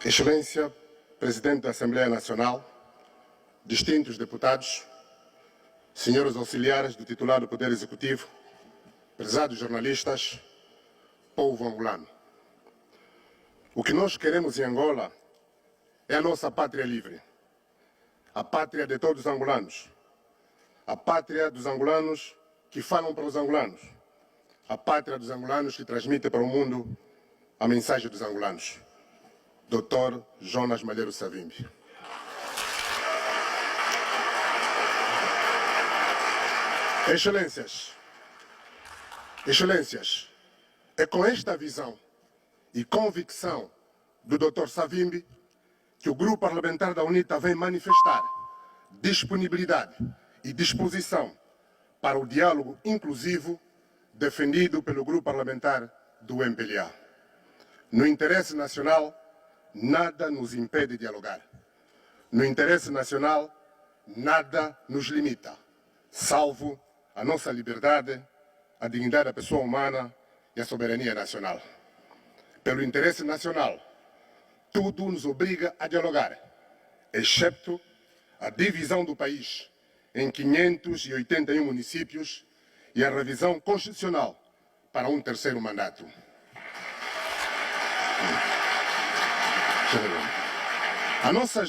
Excelência, Presidente da Assembleia Nacional, distintos deputados, senhores auxiliares do titular do Poder Executivo, prezados jornalistas, povo angolano. O que nós queremos em Angola é a nossa pátria livre, a pátria de todos os angolanos, a pátria dos angolanos que falam para os angolanos, a pátria dos angolanos que transmite para o mundo a mensagem dos angolanos. Dr. Jonas Malheiro Savimbi. Excelências, é com esta visão e convicção do Dr. Savimbi que o Grupo Parlamentar da UNITA vem manifestar disponibilidade e disposição para o diálogo inclusivo defendido pelo Grupo Parlamentar do MPLA. No interesse nacional, nada nos impede de dialogar. No interesse nacional, nada nos limita, salvo a nossa liberdade, a dignidade da pessoa humana e a soberania nacional. Pelo interesse nacional, tudo nos obriga a dialogar, excepto a divisão do país em 581 municípios e a revisão constitucional para um terceiro mandato. A nossa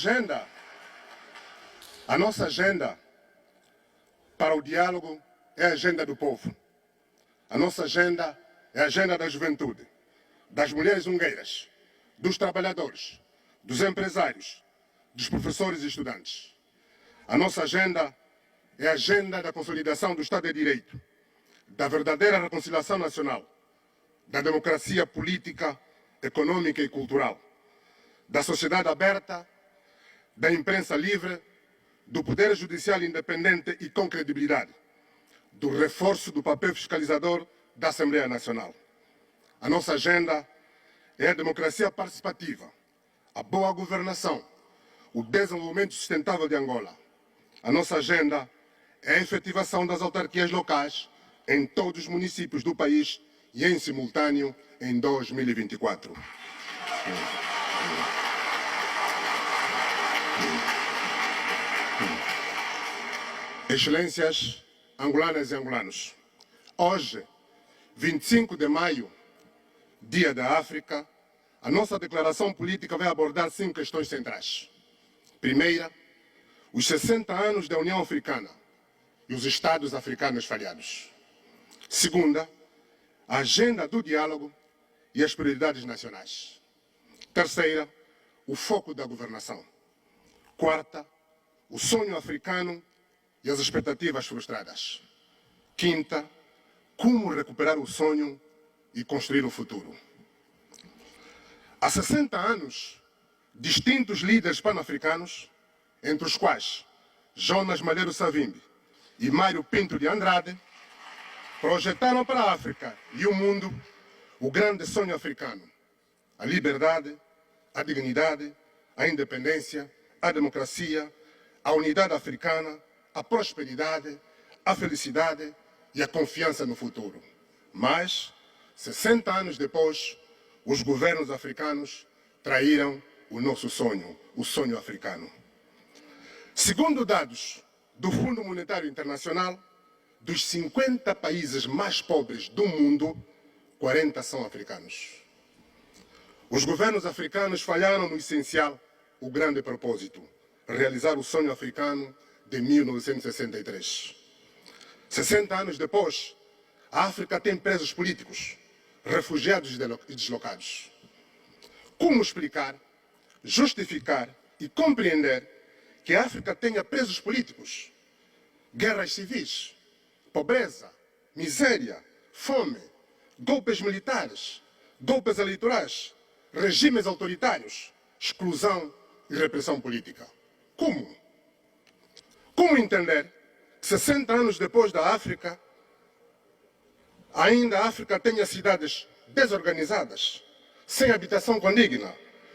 agenda para o diálogo é a agenda do povo. A nossa agenda é a agenda da juventude, das mulheres ungueiras, dos trabalhadores, dos empresários, dos professores e estudantes. A nossa agenda é a agenda da consolidação do Estado de Direito, da verdadeira reconciliação nacional, da democracia política, econômica e cultural, da sociedade aberta, da imprensa livre, do poder judicial independente e com credibilidade, do reforço do papel fiscalizador da Assembleia Nacional. A nossa agenda é a democracia participativa, a boa governação, o desenvolvimento sustentável de Angola. A nossa agenda é a efetivação das autarquias locais em todos os municípios do país e em simultâneo em 2024. Excelências angolanas e angolanos, hoje, 25 de maio, Dia da África, a nossa declaração política vai abordar 5 questões centrais. Primeira, os 60 anos da União Africana e os Estados africanos falhados. Segunda, a agenda do diálogo e as prioridades nacionais. Terceira, o foco da governação. Quarta, o sonho africano e as expectativas frustradas. Quinta, como recuperar o sonho e construir o futuro. Há 60 anos, distintos líderes pan-africanos, entre os quais Jonas Malheiro Savimbi e Mário Pinto de Andrade, projetaram para a África e o mundo o grande sonho africano: a liberdade, a dignidade, a independência, a democracia, a unidade africana, a prosperidade, a felicidade e a confiança no futuro. Mas, 60 anos depois, os governos africanos traíram o nosso sonho, o sonho africano. Segundo dados do Fundo Monetário Internacional, dos 50 países mais pobres do mundo, 40 são africanos. Os governos africanos falharam no essencial, o grande propósito: realizar o sonho africano de 1963. 60 anos depois, a África tem presos políticos, refugiados e deslocados. Como explicar, justificar e compreender que a África tenha presos políticos, guerras civis, pobreza, miséria, fome, golpes militares, golpes eleitorais, regimes autoritários, exclusão e repressão política? Como? Como entender que 60 anos depois da África, ainda a África tenha cidades desorganizadas, sem habitação condigna,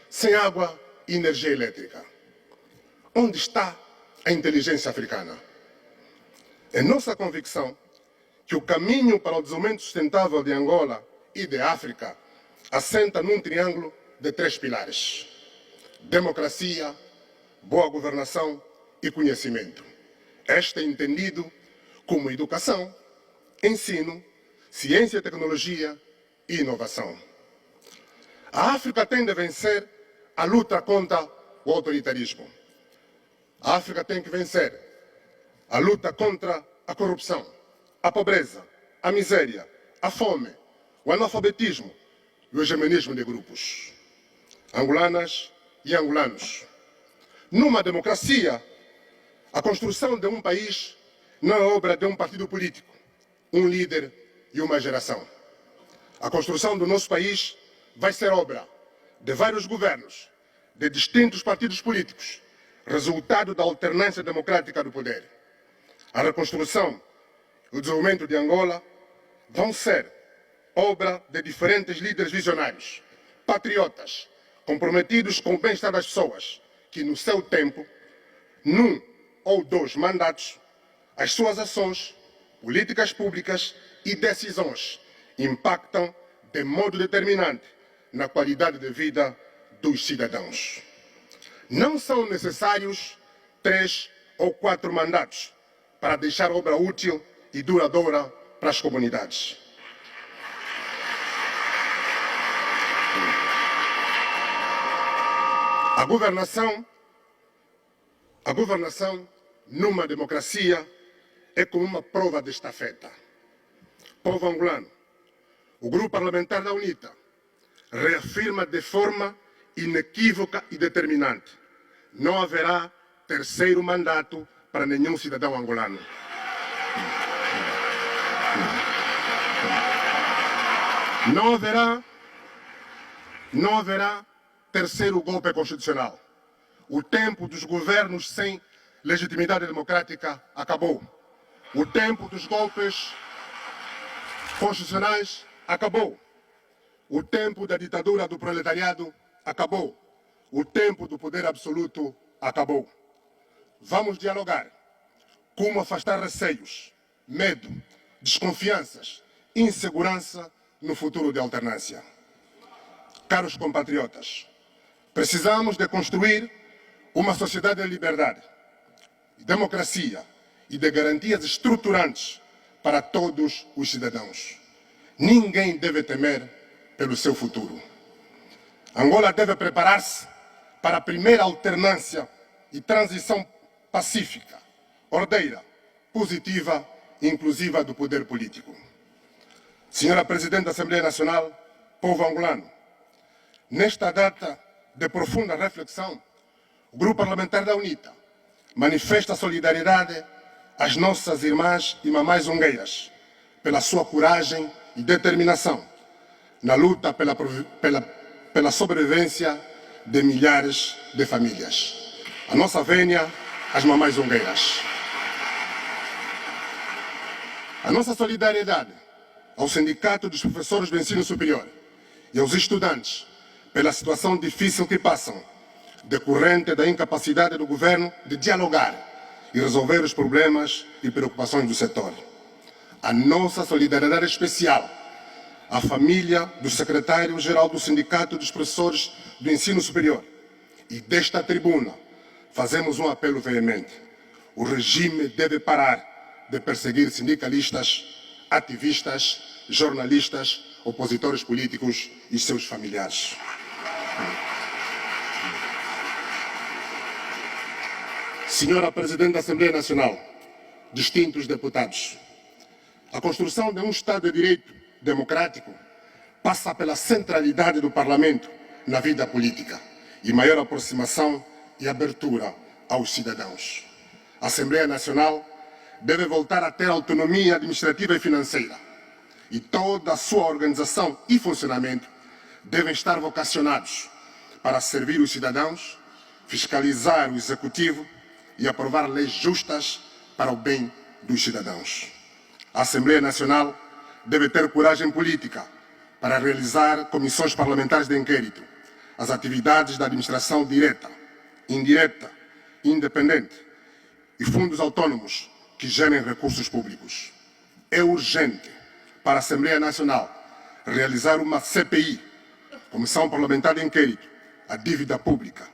sem água e energia elétrica? Onde está a inteligência africana? É nossa convicção que o caminho para o desenvolvimento sustentável de Angola e de África assenta num triângulo de 3 pilares: democracia, boa governação e conhecimento. Este é entendido como educação, ensino, ciência, tecnologia e inovação. A África tem de vencer a luta contra o autoritarismo. A África tem que vencer a luta contra a corrupção, a pobreza, a miséria, a fome, o analfabetismo e o hegemonismo de grupos. Angolanas e angolanos. Numa democracia, a construção de um país não é obra de um partido político, um líder e uma geração. A construção do nosso país vai ser obra de vários governos, de distintos partidos políticos, resultado da alternância democrática do poder. A reconstrução e o desenvolvimento de Angola vão ser obra de diferentes líderes visionários, patriotas, comprometidos com o bem-estar das pessoas, que no seu tempo, num ou dois mandatos, as suas ações, políticas públicas e decisões impactam de modo determinante na qualidade de vida dos cidadãos. Não são necessários 3 ou 4 mandatos para deixar obra útil e duradoura para as comunidades. A governação numa democracia é como uma prova de estafeta. Povo angolano, o Grupo Parlamentar da UNITA reafirma de forma inequívoca e determinante: não haverá terceiro mandato para nenhum cidadão angolano. Não haverá terceiro golpe constitucional. O tempo dos governos sem legitimidade democrática acabou. O tempo dos golpes constitucionais acabou. O tempo da ditadura do proletariado acabou. O tempo do poder absoluto acabou. Vamos dialogar. Como afastar receios, medo, desconfianças, insegurança no futuro de alternância. Caros compatriotas, precisamos de construir uma sociedade de liberdade, de democracia e de garantias estruturantes para todos os cidadãos. Ninguém deve temer pelo seu futuro. Angola deve preparar-se para a primeira alternância e transição pacífica, ordeira, positiva e inclusiva do poder político. Senhora Presidente da Assembleia Nacional, povo angolano, nesta data de profunda reflexão, o Grupo Parlamentar da UNITA manifesta solidariedade às nossas irmãs e mamães ungueiras pela sua coragem e determinação na luta pela sobrevivência de milhares de famílias. A nossa vénia às mamães ungueiras. A nossa solidariedade ao Sindicato dos Professores do Ensino Superior e aos estudantes pela situação difícil que passam, decorrente da incapacidade do governo de dialogar e resolver os problemas e preocupações do setor. A nossa solidariedade especial à família do secretário-geral do Sindicato dos Professores do Ensino Superior. E desta tribuna fazemos um apelo veemente. O regime deve parar de perseguir sindicalistas, ativistas, jornalistas, opositores políticos e seus familiares. Senhora Presidente da Assembleia Nacional, distintos deputados, a construção de um Estado de Direito democrático passa pela centralidade do Parlamento na vida política e maior aproximação e abertura aos cidadãos. A Assembleia Nacional deve voltar a ter autonomia administrativa e financeira e toda a sua organização e funcionamento devem estar vocacionados para servir os cidadãos, fiscalizar o Executivo e aprovar leis justas para o bem dos cidadãos. A Assembleia Nacional deve ter coragem política para realizar comissões parlamentares de inquérito, as atividades da administração direta, indireta, independente e fundos autônomos que gerem recursos públicos. É urgente para a Assembleia Nacional realizar uma CPI, Comissão Parlamentar de Inquérito, a dívida pública,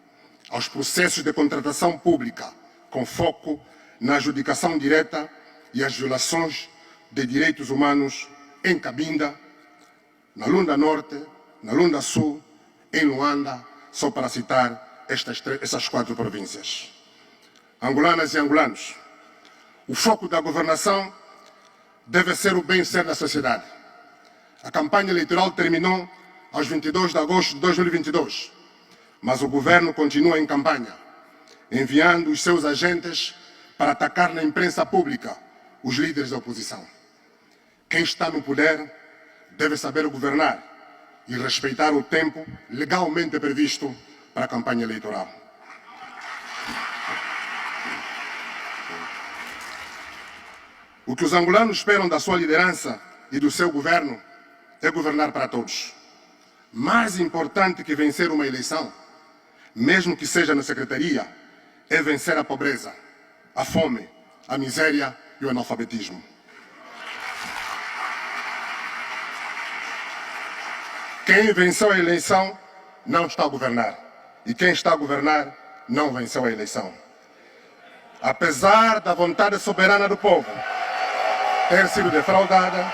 aos processos de contratação pública, com foco na adjudicação direta e as violações de direitos humanos em Cabinda, na Lunda Norte, na Lunda Sul, em Luanda, só para citar essas 4 províncias. Angolanas e angolanos, o foco da governação deve ser o bem-ser da sociedade. A campanha eleitoral terminou aos 22 de agosto de 2022, mas o governo continua em campanha, enviando os seus agentes para atacar na imprensa pública os líderes da oposição. Quem está no poder deve saber governar e respeitar o tempo legalmente previsto para a campanha eleitoral. O que os angolanos esperam da sua liderança e do seu governo é governar para todos. Mais importante que vencer uma eleição, mesmo que seja na secretaria, é vencer a pobreza, a fome, a miséria e o analfabetismo. Quem venceu a eleição não está a governar. E quem está a governar não venceu a eleição. Apesar da vontade soberana do povo ter sido defraudada,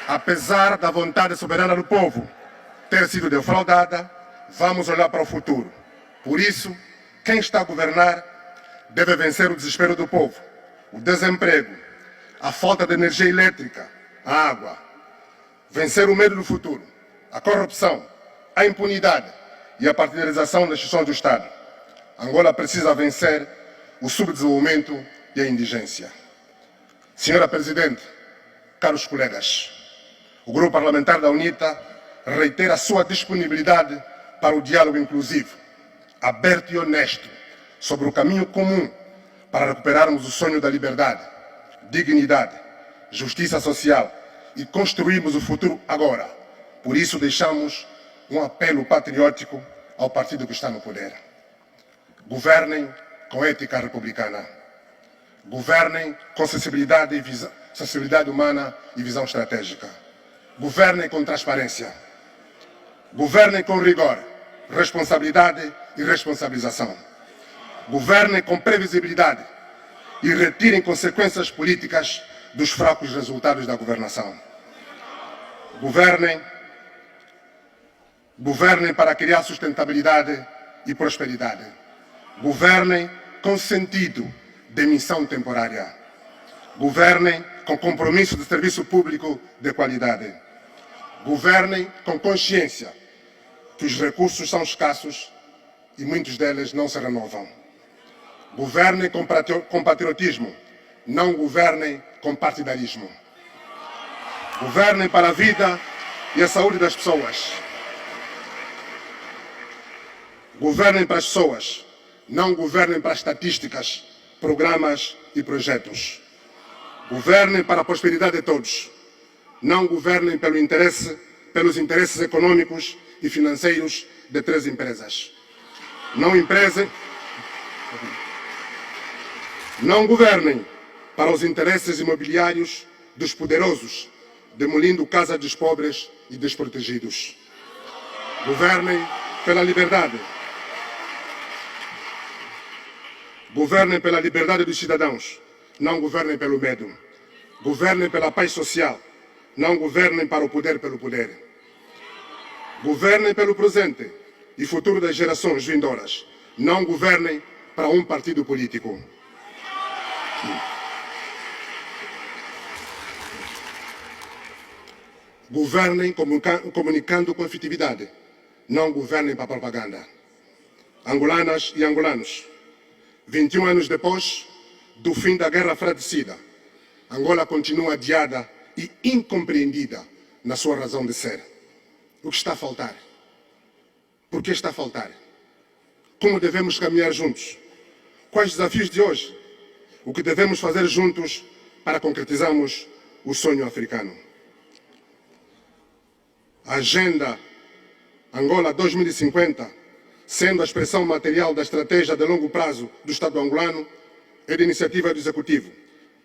apesar da vontade soberana do povo ter sido defraudada, vamos olhar para o futuro. Por isso, quem está a governar deve vencer o desespero do povo, o desemprego, a falta de energia elétrica, a água. Vencer o medo do futuro, a corrupção, a impunidade e a partidarização das instituições do Estado. Angola precisa vencer o subdesenvolvimento e a indigência. Senhora Presidente, caros colegas, o Grupo Parlamentar da UNITA reitera a sua disponibilidade para o diálogo inclusivo, aberto e honesto, sobre o caminho comum para recuperarmos o sonho da liberdade, dignidade, justiça social e construirmos o futuro agora. Por isso deixamos um apelo patriótico ao partido que está no poder. Governem com ética republicana. Governem com sensibilidade humana e visão estratégica. Governem com transparência. Governem com rigor, responsabilidade e responsabilização. Governem com previsibilidade e retirem consequências políticas dos fracos resultados da governação. Governem para criar sustentabilidade e prosperidade. Governem com sentido de missão temporária. Governem com compromisso de serviço público de qualidade. Governem com consciência que os recursos são escassos e muitos deles não se renovam. Governem com patriotismo, não governem com partidarismo. Governem para a vida e a saúde das pessoas. Governem para as pessoas, não governem para estatísticas, programas e projetos. Governem para a prosperidade de todos. Não governem pelos interesses econômicos e financeiros de 3 empresas. Não governem para os interesses imobiliários dos poderosos, demolindo casas dos pobres e desprotegidos. Governem pela liberdade. Governem pela liberdade dos cidadãos, não governem pelo medo. Governem pela paz social, não governem para o poder pelo poder. Governem pelo presente e futuro das gerações vindouras, não governem para um partido político. Governem comunicando com efetividade, não governem para propaganda. Angolanas e angolanos, 21 anos depois do fim da guerra fratricida, Angola continua adiada e incompreendida na sua razão de ser. O que está a faltar? Por que está a faltar? Como devemos caminhar juntos? Quais os desafios de hoje? O que devemos fazer juntos para concretizarmos o sonho africano? A Agenda Angola 2050, sendo a expressão material da estratégia de longo prazo do Estado angolano, é de iniciativa do Executivo,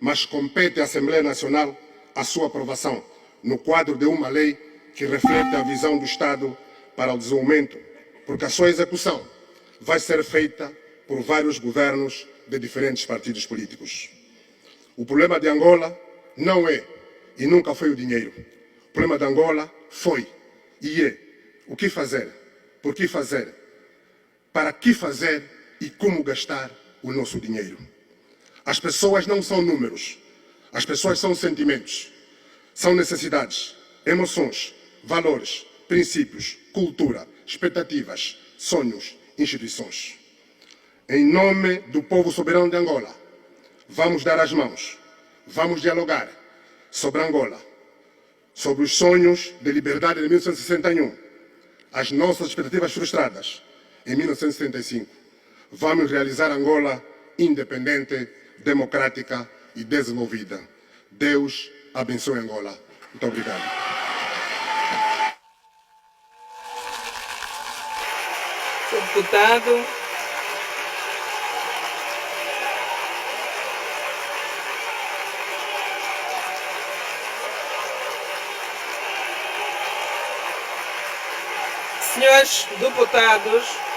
mas compete à Assembleia Nacional a sua aprovação, no quadro de uma lei que reflete a visão do Estado para o desenvolvimento, porque a sua execução vai ser feita por vários governos de diferentes partidos políticos. O problema de Angola não é e nunca foi o dinheiro. O problema de Angola foi e é o que fazer, por que fazer, para que fazer e como gastar o nosso dinheiro. As pessoas não são números, as pessoas são sentimentos, são necessidades, emoções, valores, princípios, cultura, expectativas, sonhos, instituições. Em nome do povo soberano de Angola, vamos dar as mãos, vamos dialogar sobre Angola, sobre os sonhos de liberdade de 1961, as nossas expectativas frustradas em 1975. Vamos realizar Angola independente, democrática e desenvolvida. Deus abençoe Angola. Muito obrigado. Senhor deputado. Senhores deputados.